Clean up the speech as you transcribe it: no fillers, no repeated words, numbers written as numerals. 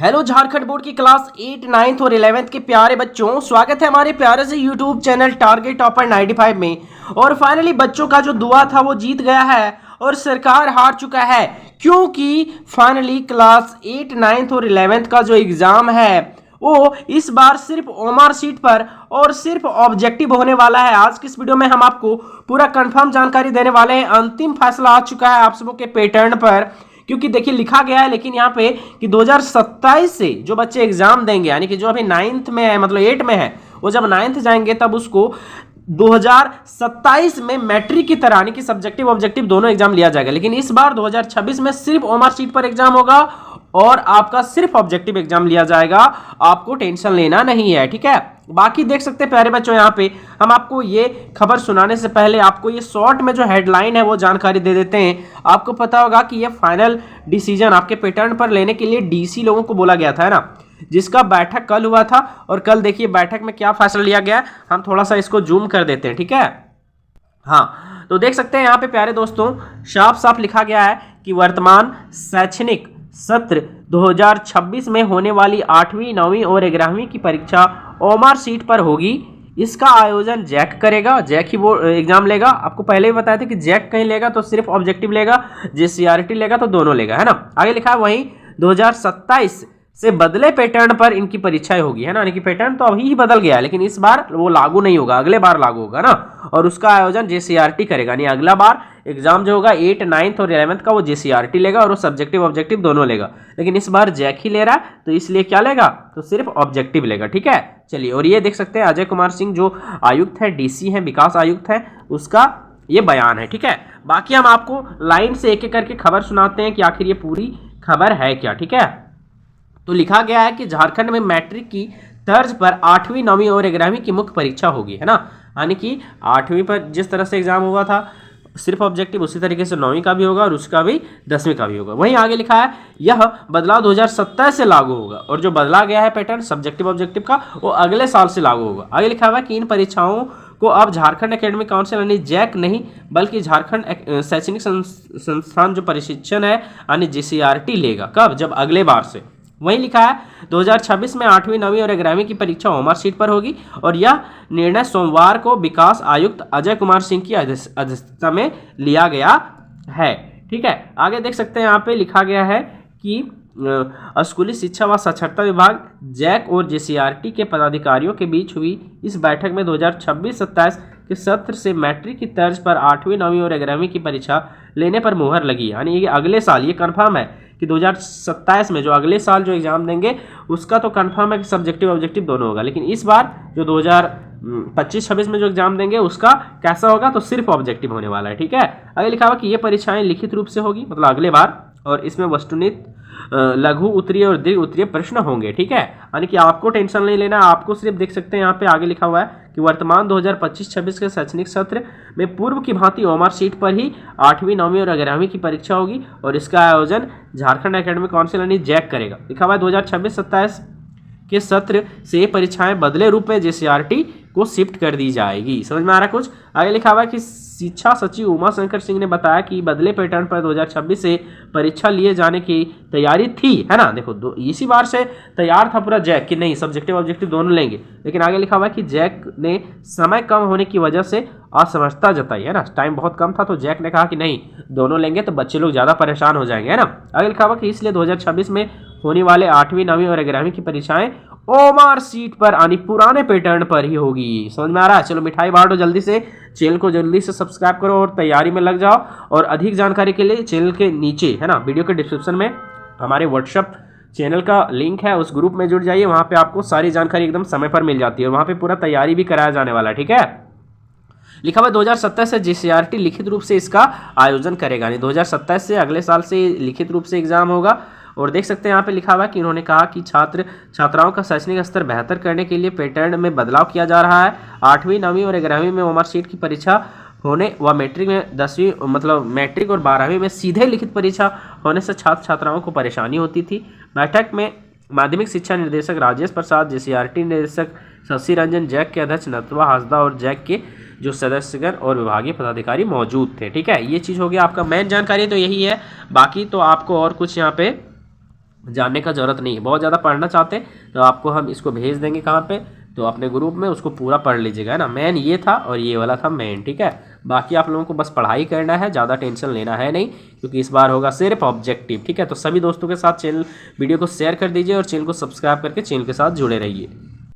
Hello Jharkhand board की class 8, 9th और 11th के प्यारे बच्चों, स्वागत है हमारे प्यारे से यूट्यूब चैनल टारगेट टॉपर 95 में। और फाइनली बच्चों का जो दुआ था वो जीत गया है और सरकार हार चुका है, क्योंकि फाइनली क्लास 8, 9th और 11th का जो एग्जाम है वो इस बार सिर्फ ओमआर सीट पर और सिर्फ ऑब्जेक्टिव होने वाला है। आज की इस वीडियो में हम आपको पूरा कंफर्म जानकारी देने वाले हैं। अंतिम फैसला आ चुका है आप सबों के पैटर्न पर, क्योंकि देखिए लिखा गया है लेकिन यहाँ पे कि 2027 से जो बच्चे एग्जाम देंगे, यानी कि जो अभी 9th में है, मतलब 8 में है, वो जब 9th जाएंगे तब उसको 2027 में मैट्रिक की तरह यानी कि सब्जेक्टिव ऑब्जेक्टिव दोनों एग्जाम लिया जाएगा। लेकिन इस बार 2026 में सिर्फ ओमआर सीट पर एग्जाम होगा और आपका सिर्फ ऑब्जेक्टिव एग्जाम लिया जाएगा। आपको टेंशन लेना नहीं है, ठीक है। बाकी देख सकते हैं प्यारे बच्चों, यहाँ पे हम आपको ये खबर सुनाने से पहले आपको ये शॉर्ट में जो हेडलाइन है वो जानकारी दे देते हैं। आपको पता होगा कि ये फाइनल डिसीजन आपके पैटर्न पर लेने के लिए डीसी लोगों को बोला गया था, है ना, जिसका बैठक कल हुआ था। और कल देखिए बैठक में क्या फैसला लिया गया, हम थोड़ा सा इसको जूम कर देते हैं, ठीक है। हाँ, तो देख सकते हैं यहाँ पे प्यारे दोस्तों साफ साफ लिखा गया है कि वर्तमान शैक्षणिक सत्र 2026 में होने वाली 8वीं, 9वीं और 11वीं की परीक्षा ओमआर सीट पर होगी। इसका आयोजन जैक करेगा, जैक ही वो एग्जाम लेगा। आपको पहले ही बताया था कि जैक कहीं लेगा तो सिर्फ ऑब्जेक्टिव लेगा, जेसीआरटी लेगा तो दोनों लेगा, है ना। आगे लिखा है वहीं 2027 से बदले पैटर्न पर इनकी परीक्षाएं होगी, है ना। यानी कि पैटर्न तो अभी ही बदल गया है लेकिन इस बार वो लागू नहीं होगा, अगले बार लागू होगा ना। और उसका आयोजन जेसीआरटी करेगा, यानी अगला बार एग्जाम जो होगा 8, 9th और 11th का वो जेसीआरटी लेगा और वो सब्जेक्टिव ऑब्जेक्टिव दोनों लेगा। लेकिन इस बार जैक ही ले रहा है तो इसलिए क्या लेगा, तो सिर्फ ऑब्जेक्टिव लेगा, ठीक है। चलिए, और ये देख सकते हैं अजय कुमार सिंह जो आयुक्त है, डीसी है, विकास आयुक्त है, उसका ये बयान है, ठीक है। बाकी हम आपको लाइन से एक एक करके खबर सुनाते हैं कि आखिर ये पूरी खबर है क्या, ठीक है। तो लिखा गया है कि झारखंड में मैट्रिक की तर्ज पर 8वीं, 9वीं और 11वीं की मुख्य परीक्षा होगी, है ना। यानी कि 8वीं पर जिस तरह से एग्जाम हुआ था सिर्फ ऑब्जेक्टिव, उसी तरीके से 9वीं का भी होगा और उसका भी 10वीं का भी होगा। वहीं आगे लिखा है यह बदलाव 2027 से लागू होगा और जो बदला गया है पैटर्न सब्जेक्टिव ऑब्जेक्टिव का वो अगले साल से लागू होगा। आगे लिखा हुआ है कि इन परीक्षाओं को अब झारखंड एकेडमिक काउंसिल यानी जैक नहीं बल्कि झारखंड शैक्षणिक संस्थान जो प्रशिक्षण है यानी जेसीआरटी लेगा। कब, जब अगले बार से। वहीं लिखा है 2026 में 8वीं, 9वीं और 11वीं की परीक्षा ओमआर सीट पर होगी और यह निर्णय सोमवार को विकास आयुक्त अजय कुमार सिंह की अध्यक्षता में लिया गया है, ठीक है। आगे देख सकते हैं यहाँ पे लिखा गया है कि स्कूली शिक्षा व साक्षरता विभाग जैक और जेसीआरटी के पदाधिकारियों के बीच हुई इस बैठक में 2026-27 के सत्र से मैट्रिक की तर्ज पर 8वीं, 9वीं और 11वीं की परीक्षा लेने पर मुहर लगी। यानी ये अगले साल, ये कंफर्म है कि 2027 में जो अगले साल जो एग्जाम देंगे उसका तो कंफर्म है कि सब्जेक्टिव ऑब्जेक्टिव दोनों होगा। लेकिन इस बार जो 2025-26 में जो एग्जाम देंगे उसका कैसा होगा, तो सिर्फ ऑब्जेक्टिव होने वाला है, ठीक है। आगे लिखा हुआ कि ये परीक्षाएं लिखित रूप से होगी, मतलब अगले बार, और इसमें वस्तुनिष्ठ, लघु उत्तरीय और दीर्घ उत्तरीय प्रश्न होंगे, ठीक है। यानी कि आपको टेंशन नहीं लेना, आपको सिर्फ देख सकते हैं यहाँ पे आगे लिखा हुआ है कि वर्तमान 2025-26 के शैक्षणिक सत्र में पूर्व की भांति ओमआर सीट पर ही 8वीं, 9वीं और 11वीं की परीक्षा होगी और इसका आयोजन झारखंड एकेडमिक काउंसिल यानी जैक करेगा। लिखा हुआ है 2026-27 के सत्र से ये परीक्षाएं बदले रूप में जेसीआरटी को शिफ्ट कर दी जाएगी। समझ में आ रहा है कुछ। आगे लिखा हुआ है कि शिक्षा सचिव उमा शंकर सिंह ने बताया कि बदले पैटर्न पर 2026 से परीक्षा लिए जाने की तैयारी थी, है ना। देखो इसी बार से तैयार था पूरा जैक कि नहीं सब्जेक्टिव ऑब्जेक्टिव दोनों लेंगे। लेकिन आगे लिखा हुआ है कि जैक ने समय कम होने की वजह से असमर्थता जताई, है ना। टाइम बहुत कम था तो जैक ने कहा कि नहीं दोनों लेंगे तो बच्चे लोग ज़्यादा परेशान हो जाएंगे, है ना। आगे लिखा हुआ कि इसलिए 2026 में होने वाले 8वीं, 9वीं और 11वीं की परीक्षाएं ओमआर सीट पर यानी पुराने पैटर्न पर ही होगी। समझ में आ रहा है। चलो मिठाई बांटो जल्दी से, चैनल को जल्दी से सब्सक्राइब करो और तैयारी में लग जाओ। और अधिक जानकारी के लिए चैनल के नीचे, है ना, वीडियो के डिस्क्रिप्शन में हमारे व्हाट्सएप चैनल का लिंक है, उस ग्रुप में जुड़ जाइए। वहाँ पे आपको सारी जानकारी एकदम समय पर मिल जाती है और वहाँ पे पूरा तैयारी भी कराया जाने वाला है, ठीक है। लिखा हुआ 2027 से जेसीआरटी लिखित रूप से इसका आयोजन करेगा, यानी 2027 से अगले साल से लिखित रूप से एग्जाम होगा। और देख सकते हैं यहाँ पे लिखा हुआ है कि उन्होंने कहा कि छात्राओं का शैक्षणिक स्तर बेहतर करने के लिए पैटर्न में बदलाव किया जा रहा है। 8वीं, 9वीं और 11वीं में ओमआर सीट की परीक्षा होने व मैट्रिक में 10वीं, मतलब मैट्रिक और 12वीं में सीधे लिखित परीक्षा होने से छात्र छात्राओं को परेशानी होती थी। बैठक में माध्यमिक शिक्षा निदेशक राजेश प्रसाद, जेसीआरटी निदेशक शशि रंजन, जैक के अध्यक्ष नथवा हासदा और जैक के जो सदस्यगण और विभागीय पदाधिकारी मौजूद थे, ठीक है। ये चीज़ हो गया आपका मेन जानकारी तो यही है। बाकी तो आपको और कुछ यहाँ पे जानने का ज़रूरत नहीं है। बहुत ज़्यादा पढ़ना चाहते तो आपको हम इसको भेज देंगे कहाँ पे, तो अपने ग्रुप में उसको पूरा पढ़ लीजिएगा, है ना। मेन ये था और ये वाला था मेन, ठीक है। बाकी आप लोगों को बस पढ़ाई करना है, ज़्यादा टेंशन लेना है नहीं, क्योंकि इस बार होगा सिर्फ ऑब्जेक्टिव, ठीक है। तो सभी दोस्तों के साथ वीडियो को शेयर कर दीजिए और चैनल को सब्सक्राइब करके चैनल के साथ जुड़े रहिए।